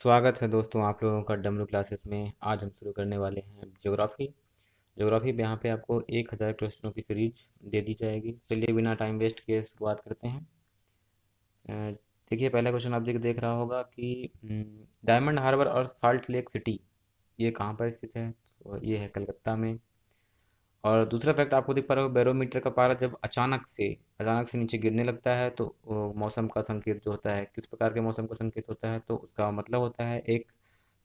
स्वागत है दोस्तों आप लोगों का डमरू क्लासेस में। आज हम शुरू करने वाले हैं ज्योग्राफी। ज्योग्राफी में यहाँ पे आपको 1000 क्वेश्चनों की सीरीज दे दी जाएगी। चलिए बिना टाइम वेस्ट किए शुरुआत करते हैं। देखिए पहला क्वेश्चन आप देख रहा होगा कि डायमंड हार्बर और साल्ट लेक सिटी ये कहाँ पर स्थित है। तो ये है कलकत्ता में। और दूसरा फैक्ट आपको दिख पा रहा होगा, बैरोमीटर का पारा जब अचानक से नीचे गिरने लगता है तो मौसम का संकेत जो होता है, किस प्रकार के मौसम का संकेत होता है, तो उसका मतलब होता है एक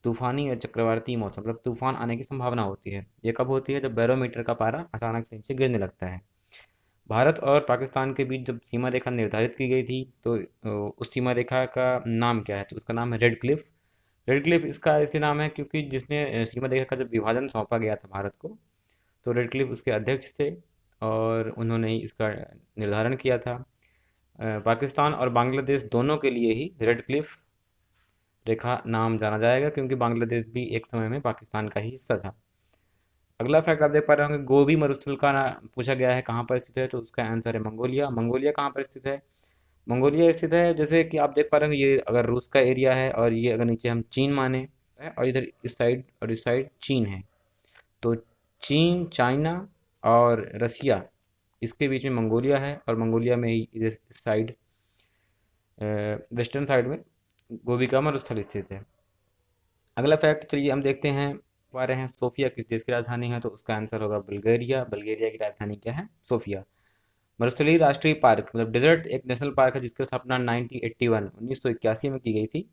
तूफानी या चक्रवाती मौसम, मतलब तूफान आने की संभावना होती है। ये कब होती है? जब बैरोमीटर का पारा अचानक से नीचे गिरने लगता है। भारत और पाकिस्तान के बीच जब सीमा रेखा निर्धारित की गई थी तो उस सीमा रेखा का नाम क्या है? तो उसका नाम है रेड क्लिफ। रेड क्लिफ इसका इसलिए नाम है क्योंकि जिसने सीमा रेखा का जब विभाजन सौंपा गया था भारत को, तो रेड क्लिफ उसके अध्यक्ष थे और उन्होंने ही इसका निर्धारण किया था। पाकिस्तान और बांग्लादेश दोनों के लिए ही रेड क्लिफ रेखा नाम जाना जाएगा क्योंकि बांग्लादेश भी एक समय में पाकिस्तान का ही हिस्सा था। अगला फैक्ट आप देख पा रहे होंगे, गोबी मरुस्थल का पूछा गया है कहाँ पर स्थित है, तो उसका आंसर है मंगोलिया। मंगोलिया कहाँ पर स्थित है? मंगोलिया स्थित है, जैसे कि आप देख पा रहे होंगे, ये अगर रूस का एरिया है और ये अगर नीचे हम चीन माने है, और इधर इस साइड और इस साइड चीन है, तो चीन, चाइना और रसिया, इसके बीच में मंगोलिया है और मंगोलिया में ही इस साइड वेस्टर्न साइड में गोबी का मरुस्थल स्थित है। अगला फैक्ट चलिए हम देखते हैं। पा रहे हैं सोफिया किस देश की राजधानी है, तो उसका आंसर होगा बल्गेरिया। बल्गेरिया की राजधानी क्या है? सोफिया। मरुस्थलीय राष्ट्रीय पार्क मतलब डेजर्ट एक नेशनल पार्क है जिसकी स्थापना 1981 में की गई थी।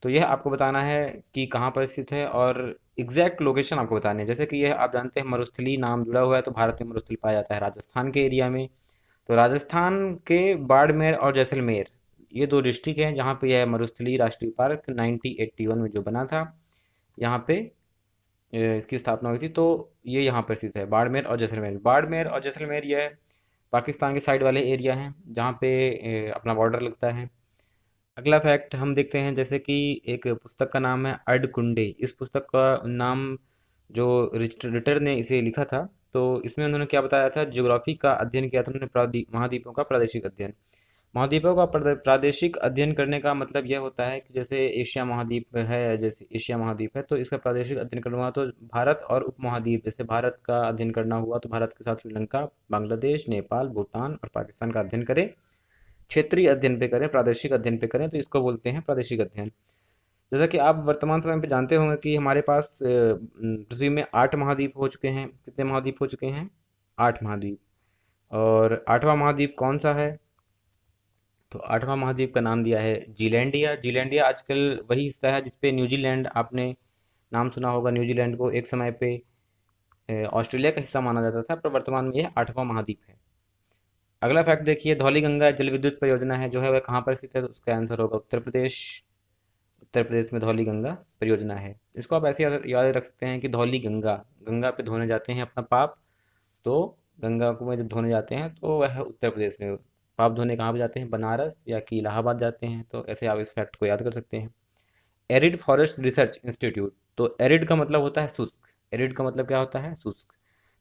तो यह आपको बताना है कि कहाँ पर स्थित है और एग्जैक्ट लोकेशन आपको बतानी है। जैसे कि यह आप जानते हैं मरुस्थली नाम जुड़ा हुआ है, तो भारत में मरुस्थल पाया जाता है राजस्थान के एरिया में। तो राजस्थान के बाड़मेर और जैसलमेर, ये दो डिस्ट्रिक्ट हैं जहाँ पे यह मरुस्थलीय राष्ट्रीय पार्क 1981 में जो बना था, यहाँ पे इसकी स्थापना हुई थी। तो ये यहाँ पर स्थित है, बाड़मेर और जैसलमेर। बाड़मेर और जैसलमेर यह पाकिस्तान के साइड वाले एरिया हैं जहाँ पे अपना बॉर्डर लगता है। अगला फैक्ट हम देखते हैं, जैसे कि एक पुस्तक का नाम है अड्डकुंडे। इस पुस्तक का नाम जो रिटर ने इसे लिखा था, तो इसमें उन्होंने क्या बताया था? ज्योग्राफी का अध्ययन किया था उन्होंने, महाद्वीपों का प्रादेशिक अध्ययन। महाद्वीपों का प्रादेशिक अध्ययन करने का मतलब यह होता है कि जैसे एशिया महाद्वीप है, जैसे एशिया महाद्वीप है तो इसका प्रादेशिक अध्ययन करना हुआ तो भारत और उपमहाद्वीप, जैसे भारत का अध्ययन करना हुआ तो भारत के साथ श्रीलंका, बांग्लादेश, नेपाल, भूटान और पाकिस्तान का अध्ययन करें। क्षेत्रीय अध्ययन पे करें, प्रादेशिक अध्ययन पे करें, तो इसको बोलते हैं प्रादेशिक अध्ययन। जैसा कि आप वर्तमान समय पे जानते होंगे कि हमारे पास पृथ्वी में 8 महाद्वीप हो चुके हैं। कितने महाद्वीप हो चुके हैं? 8 महाद्वीप। और 8वां महाद्वीप कौन सा है? तो 8वां महाद्वीप का नाम दिया है जीलैंडिया। जीलैंडिया आजकल वही हिस्सा है जिसपे न्यूजीलैंड, आपने नाम सुना होगा। न्यूजीलैंड को एक समय पे ऑस्ट्रेलिया का हिस्सा माना जाता था, पर वर्तमान में यह 8वां महाद्वीप है। अगला फैक्ट देखिए, धौली गंगा जल विद्युत परियोजना है जो है वह कहाँ पर स्थित है, तो उसका आंसर होगा उत्तर प्रदेश। उत्तर प्रदेश में धौली गंगा परियोजना है। इसको आप ऐसे याद रख सकते हैं कि धौली गंगा, गंगा पे धोने जाते हैं अपना पाप, तो गंगा को में जब धोने जाते हैं तो वह उत्तर प्रदेश में। पाप धोने कहाँ पे जाते हैं? बनारस या कि इलाहाबाद जाते हैं। तो ऐसे आप इस फैक्ट को याद कर सकते हैं। एरिड फॉरेस्ट रिसर्च इंस्टीट्यूट, तो एरिड का मतलब होता है शुष्क। एरिड का मतलब क्या होता है? शुष्क।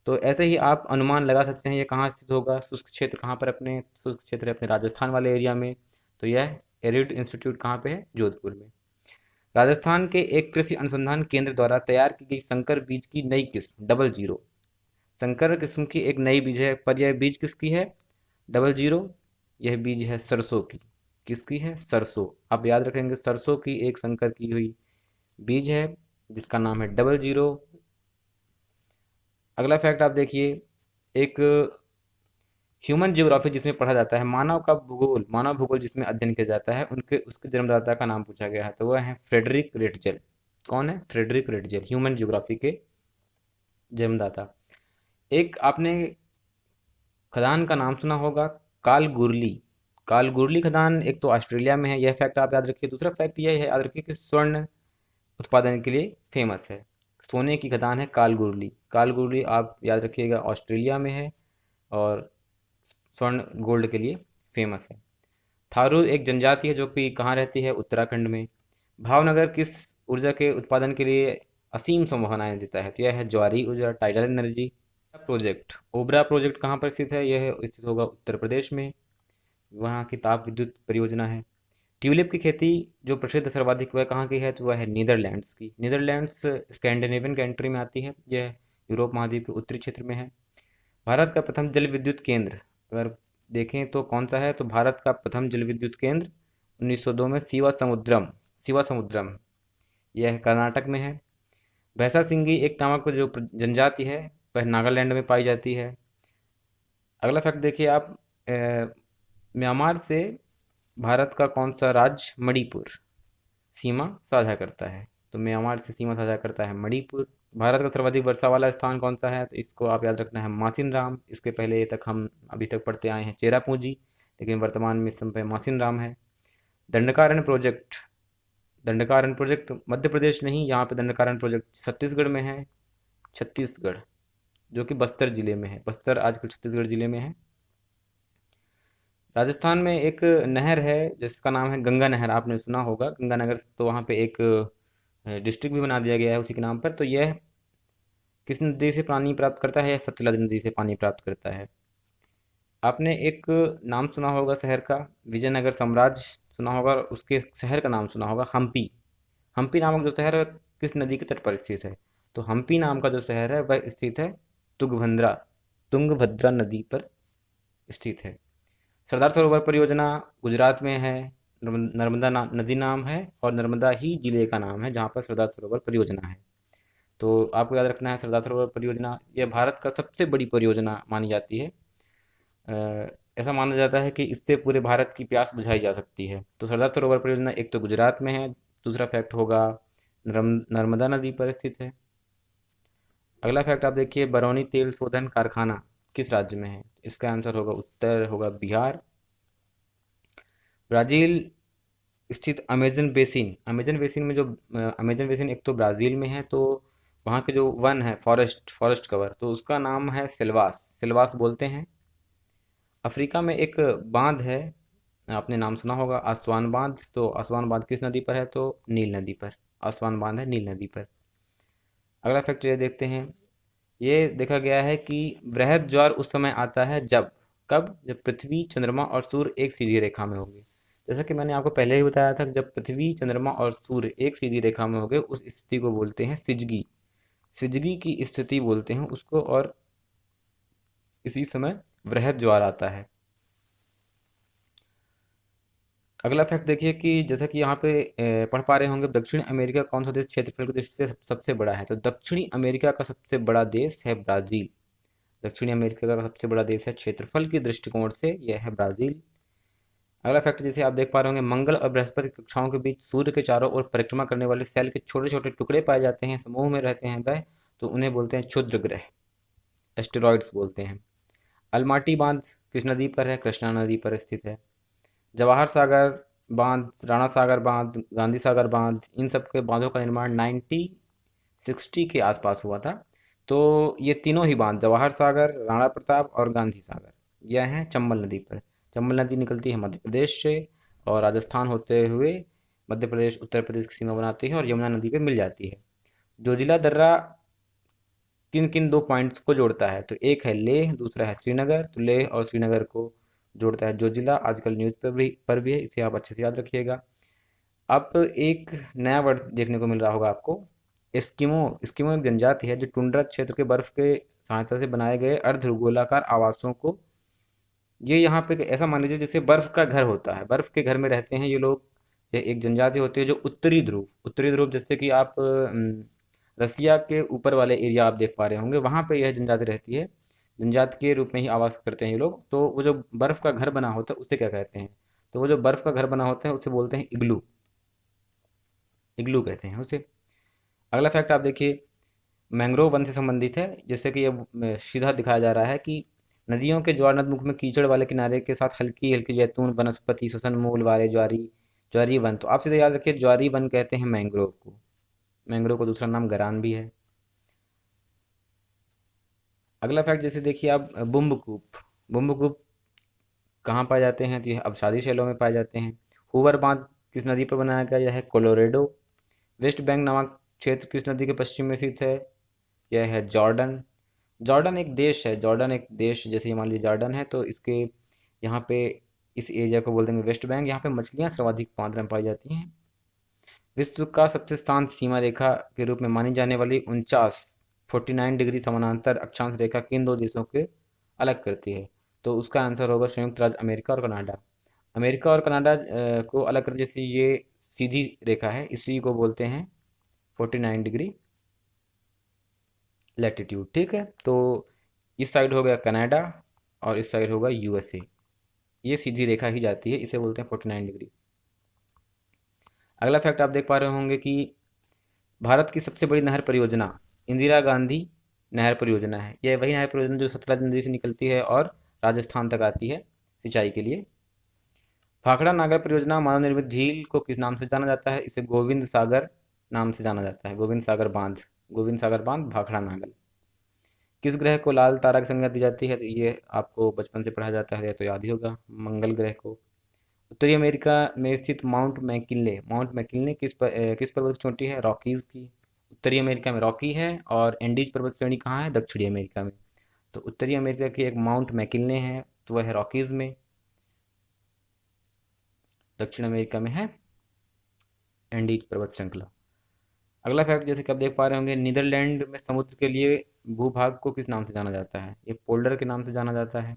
तो ऐसे ही आप अनुमान लगा सकते हैं ये कहाँ स्थित होगा। शुष्क क्षेत्र कहाँ पर? अपने शुष्क क्षेत्र है अपने राजस्थान वाले एरिया में। तो यह एरिड इंस्टीट्यूट कहाँ पे है? जोधपुर में। राजस्थान के एक कृषि अनुसंधान केंद्र द्वारा तैयार की गई संकर बीज की नई किस्म डबल जीरो। संकर किस्म की एक नई बीज है, पर यह बीज किसकी है? Double zero. यह बीज है सरसों की। किसकी है? सरसों। आप याद रखेंगे, सरसों की एक संकर की हुई बीज है जिसका नाम है डबल जीरो। अगला फैक्ट आप देखिए, एक ह्यूमन ज्योग्राफी जिसमें पढ़ा जाता है मानव का भूगोल, मानव भूगोल जिसमें अध्ययन किया जाता है, उनके उसके जन्मदाता का नाम पूछा गया है, तो वह है फ्रेडरिक रेटजेल। कौन है? फ्रेडरिक रेटजेल, ह्यूमन ज्योग्राफी के जन्मदाता। एक आपने खदान का नाम सुना होगा, कालगुरली। कालगुरली खदान एक तो ऑस्ट्रेलिया में है, यह फैक्ट आप याद रखिए। दूसरा फैक्ट यह है, याद रखिए कि स्वर्ण उत्पादन के लिए फेमस है। सोने की खदान है कालगुरली। कालगुरली आप याद रखिएगा ऑस्ट्रेलिया में है और स्वर्ण गोल्ड के लिए फेमस है। थारू एक जनजाति है जो कि कहाँ रहती है? उत्तराखंड में। भावनगर किस ऊर्जा के उत्पादन के लिए असीम संभावनाएं देता है? तो यह है ज्वारी ऊर्जा, tidal energy. Project, Obra project कहाँ पर स्थित है? यह स्थित होगा उत्तर प्रदेश में, वहाँ की ताप विद्युत परियोजना है। ट्यूलिप की खेती जो प्रसिद्ध सर्वाधिक वह कहाँ की है, तो वह है नीदरलैंड्स की। नीदरलैंड्स स्कैंडिनेवियन कंट्री में आती है, यह यूरोप महाद्वीप के उत्तरी क्षेत्र में है। भारत का प्रथम जल विद्युत केंद्र अगर देखें तो कौन सा है, तो भारत का प्रथम जल विद्युत केंद्र 1902 में सीवा समुद्रम, यह कर्नाटक में है। भैंसा सिंगी एक नामक जो जनजाति है वह नागालैंड में पाई जाती है। अगला फैक्ट देखिए आप, म्यांमार से भारत का कौन सा राज्य मणिपुर सीमा साझा करता है, तो म्यांमार से सीमा साझा करता है मणिपुर। भारत का सर्वाधिक वर्षा वाला स्थान कौन सा है, तो इसको आप याद रखना है मासिन राम। इसके पहले तक हम अभी तक पढ़ते आए हैं चेरापूंजी, लेकिन वर्तमान में इस समय मासिन राम है। दंडकारण्य प्रोजेक्ट, दंडकारण्य प्रोजेक्ट मध्य प्रदेश नहीं, यहाँ पे दंडकारण्य प्रोजेक्ट छत्तीसगढ़ में है, छत्तीसगढ़, जो कि बस्तर जिले में है। बस्तर आजकल छत्तीसगढ़ जिले में है। राजस्थान में एक नहर है जिसका नाम है गंगा नहर, आपने सुना होगा गंगा नगर, तो वहाँ पे एक डिस्ट्रिक्ट भी बना दिया गया है उसी के नाम पर। तो यह किस नदी से पानी प्राप्त करता है, यह सतलज नदी से पानी प्राप्त करता है। आपने एक नाम सुना होगा शहर का, विजयनगर साम्राज्य सुना होगा, उसके शहर का नाम सुना होगा हम्पी। हम्पी नामक जो शहर है किस नदी के तट पर स्थित है, तो हम्पी नाम का जो शहर है वह स्थित है तुंगभद्रा, तुंगभद्रा नदी पर स्थित है। सरदार सरोवर परियोजना गुजरात में है, नर्मदा नदी नाम है, और नर्मदा ही जिले का नाम है जहाँ पर सरदार सरोवर परियोजना है। तो आपको याद रखना है सरदार सरोवर परियोजना यह भारत का सबसे बड़ी परियोजना मानी जाती है। ऐसा माना जाता है कि इससे पूरे भारत की प्यास बुझाई जा सकती है। तो सरदार सरोवर परियोजना एक तो गुजरात में है, दूसरा फैक्ट होगा नर्मदा नदी पर स्थित है। अगला फैक्ट आप देखिए, बरौनी तेल शोधन कारखाना किस राज्य में है, इसका आंसर होगा उत्तर होगा बिहार। ब्राज़ील स्थित अमेजन बेसिन, अमेजन बेसिन में जो अमेजन बेसिन एक तो ब्राज़ील में है, तो वहाँ के जो वन है फॉरेस्ट कवर, तो उसका नाम है सिल्वास, सिल्वास बोलते हैं। अफ्रीका में एक बांध है, आपने नाम सुना होगा आसवान बांध, तो आसवान बांध किस नदी पर है, तो नील नदी पर, आसवान बांध है नील नदी पर। अगला फैक्ट ये देखते हैं, ये देखा गया है कि बृहद ज्वार उस समय आता है जब, कब, जब पृथ्वी चंद्रमा और सूर्य एक सीधी रेखा में होंगे। जैसा कि मैंने आपको पहले ही बताया था, जब पृथ्वी चंद्रमा और सूर्य एक सीधी रेखा में होंगे उस स्थिति को बोलते हैं सिजगी, सिजगी की स्थिति बोलते हैं उसको, और इसी समय बृहद ज्वार आता है। अगला फैक्ट देखिए कि जैसा कि यहाँ पे पढ़ पा रहे होंगे, दक्षिण अमेरिका कौन सा देश क्षेत्रफल की दृष्टि से सबसे बड़ा है, तो दक्षिणी अमेरिका का सबसे बड़ा देश है ब्राज़ील। दक्षिणी अमेरिका का सबसे बड़ा देश है क्षेत्रफल के दृष्टिकोण से, यह है ब्राज़ील। अगला फैक्ट जैसे आप देख पा रहे होंगे, मंगल और बृहस्पति कक्षाओं के बीच सूर्य के चारों ओर परिक्रमा करने वाले सेल के छोटे छोटे टुकड़े पाए जाते हैं, समूह में रहते हैं वह, तो उन्हें बोलते हैं क्षुद्र ग्रह, एस्टेरॉइड्स बोलते हैं। अलमाटी बांध किस नदी पर है, कृष्णा नदी पर स्थित है। जवाहर सागर बांध, राणा सागर बांध, गांधी सागर बांध, इन सब के बांधों का निर्माण 1960 के आसपास हुआ था। तो ये तीनों ही बांध, जवाहर सागर, राणा प्रताप और गांधी सागर, यह हैं चंबल नदी पर। चंबल नदी निकलती है मध्य प्रदेश से और राजस्थान होते हुए मध्य प्रदेश उत्तर प्रदेश की सीमा बनाती है और यमुना नदी पे मिल जाती है। जोजिला दर्रा किन किन दो पॉइंट्स को जोड़ता है, तो एक है लेह, दूसरा है श्रीनगर, तो लेह और श्रीनगर को जोड़ता है जोजिला, आजकल न्यूज़ पर भी है, इसे आप अच्छे से याद रखिएगा। अब एक नया वर्ड देखने को मिल रहा होगा आपको, एस्किमो। एस्किमो एक जनजाति है जो टुंड्रा क्षेत्र के बर्फ के सहायता से बनाए गए अर्ध गोलाकार आवासों को, ये यहाँ पे ऐसा मान लीजिए जैसे बर्फ का घर होता है, बर्फ के घर में रहते हैं ये लोग। ये एक जनजाति होती है जो उत्तरी ध्रुव जैसे कि आप रसिया के ऊपर वाले एरिया आप देख पा रहे होंगे, वहाँ पे यह जनजाति रहती है। जनजाति के रूप में ही आवास करते हैं ये लोग। तो वो जो बर्फ का घर बना होता है उसे क्या कहते हैं, तो वो जो बर्फ का घर बना होता है उसे बोलते हैं इग्लू, इग्लू कहते हैं उसे। अगला फैक्ट आप देखिए, मैंग्रोव वन से संबंधित है, जैसे कि ये सीधा दिखाया जा रहा है कि नदियों के ज्वार नदमुख में कीचड़ वाले किनारे के साथ हल्की हल्की जैतून वनस्पति श्वसन मूल वाले ज्वारी, ज्वारी वन, तो आप सीधे याद रखिए ज्वारी वन कहते हैं मैंग्रोव को। मैंग्रोव को दूसरा नाम गरान भी है। अगला फैक्ट जैसे देखिए आप, बुम्बकूप, बुम्बकूप कहाँ पाए जाते हैं, तो यह अवसादी शैलों में पाए जाते हैं। हूवर बांध किस नदी पर बनाया गया, यह है कोलोरेडो। वेस्ट बैंक नामक क्षेत्र किस नदी के पश्चिम में स्थित है, यह है जॉर्डन। जॉर्डन एक देश है, जॉर्डन एक देश, जैसे ये मान लीजिए जॉर्डन है तो इसके यहाँ पे इस एरिया को बोल देंगे वेस्ट बैंक। यहाँ पे मछलियाँ सर्वाधिक मात्रा में पाई जाती हैं। विश्व का सबसे शांत सीमा रेखा के रूप में मानी जाने वाली 49 डिग्री समानांतर अक्षांश रेखा किन दो देशों के अलग करती है? तो उसका आंसर होगा संयुक्त राज्य अमेरिका और कनाडा। अमेरिका और कनाडा को अलग कर, जैसे ये सीधी रेखा है, इसी को बोलते हैं 49 डिग्री लैटिट्यूड। ठीक है, तो इस साइड हो गया कनाडा और इस साइड होगा यूएसए। ये सीधी रेखा ही जाती है, इसे बोलते हैं 49 डिग्री। अगला फैक्ट आप देख पा रहे होंगे कि भारत की सबसे बड़ी नहर परियोजना इंदिरा गांधी नहर परियोजना है। यह वही नहर परियोजना जो सतलज नदी से निकलती है और राजस्थान तक आती है सिंचाई के लिए। भाखड़ा नागर परियोजना मानव निर्मित झील को किस नाम से जाना जाता है? इसे गोविंद सागर नाम से जाना जाता है, गोविंद सागर बांध। गोविंद सागर बांध भाखड़ा नागर। किस ग्रह को लाल तारा की संज्ञा दी जाती है? तो ये आपको बचपन से पढ़ा जाता है तो याद ही होगा, मंगल ग्रह को। उत्तरी अमेरिका में स्थित माउंट मैकिनले किस पर्वत की चोटी है? रॉकीज की। उत्तरी अमेरिका में रॉकी है और एंडीज पर्वत श्रेणी कहाँ है? दक्षिणी अमेरिका में। तो उत्तरी अमेरिका की एक माउंट मैकिनले है, तो वह है रॉकीज में। दक्षिण अमेरिका में है एंडीज पर्वत श्रृंखला। अगला फैक्ट, जैसे कि आप देख पा रहे होंगे, नीदरलैंड में समुद्र के लिए भूभाग को किस नाम से जाना जाता है? ये पोल्डर के नाम से जाना जाता है।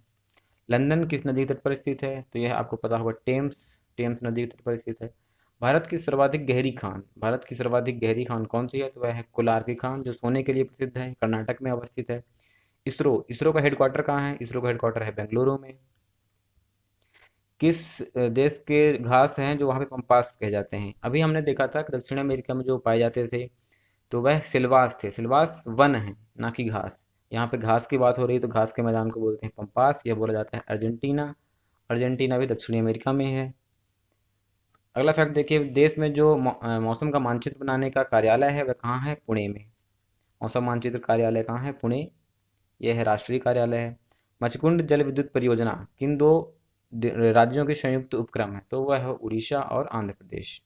लंदन किस नदी तट पर स्थित है? तो यह आपको पता होगा, टेम्स। टेम्स नदी के तट पर स्थित है। भारत की सर्वाधिक गहरी खान कौन सी है? तो वह है कोलार की खान, जो सोने के लिए प्रसिद्ध है, कर्नाटक में अवस्थित है। इसरो इसरो का हेडक्वार्टर कहाँ है? इसरो का हेडक्वार्टर है बेंगलुरु में। किस देश के घास हैं जो वहाँ पे पम्पास कहे जाते हैं? अभी हमने देखा था कि दक्षिण अमेरिका में जो पाए जाते थे तो वह सिल्वास थे। सिल्वास वन है, ना कि घास। यहाँ पे घास की बात हो रही है तो घास के मैदान को बोलते हैं पम्पास। यह बोला जाता है अर्जेंटीना। अर्जेंटीना भी दक्षिणी अमेरिका में है। अगला फैक्ट देखिए, देश में जो मौसम का मानचित्र बनाने का कार्यालय है वह कहाँ है? पुणे में। मौसम मानचित्र कार्यालय कहाँ है? पुणे। यह है राष्ट्रीय कार्यालय है। मचकुंड जल विद्युत परियोजना किन दो राज्यों के संयुक्त उपक्रम है? तो वह है उड़ीसा और आंध्र प्रदेश।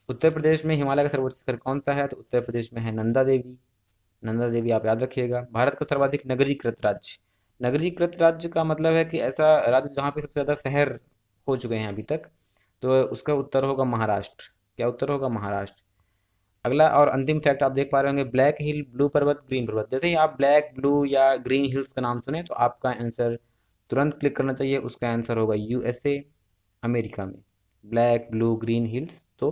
उत्तर प्रदेश में हिमालय का सर्वोच्च शिखर कौन सा है? तो उत्तर प्रदेश में है नंदा देवी। नंदा देवी आप याद रखिएगा। भारत का सर्वाधिक नगरीकृत राज्य। नगरीकृत राज्य का मतलब है कि ऐसा राज्य जहाँ पे सबसे ज़्यादा शहर हो चुके हैं अभी तक, तो उसका उत्तर होगा महाराष्ट्र। क्या उत्तर होगा? महाराष्ट्र। अगला और अंतिम फैक्ट आप देख पा रहे होंगे, ब्लैक हिल, ब्लू पर्वत, ग्रीन पर्वत। जैसे ही आप ब्लैक, ब्लू या ग्रीन हिल्स का नाम सुने तो आपका आंसर तुरंत क्लिक करना चाहिए। उसका आंसर होगा यूएसए, अमेरिका में। ब्लैक, ब्लू, ग्रीन हिल्स, तो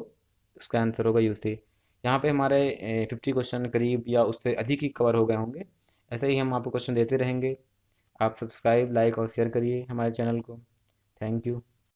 उसका आंसर होगा यूएसए। यहाँ पे हमारे 50 क्वेश्चन करीब या उससे अधिक ही कवर हो गए होंगे। ऐसे ही हम आपको क्वेश्चन देते रहेंगे। आप सब्सक्राइब, लाइक और शेयर करिए हमारे चैनल को। Thank you.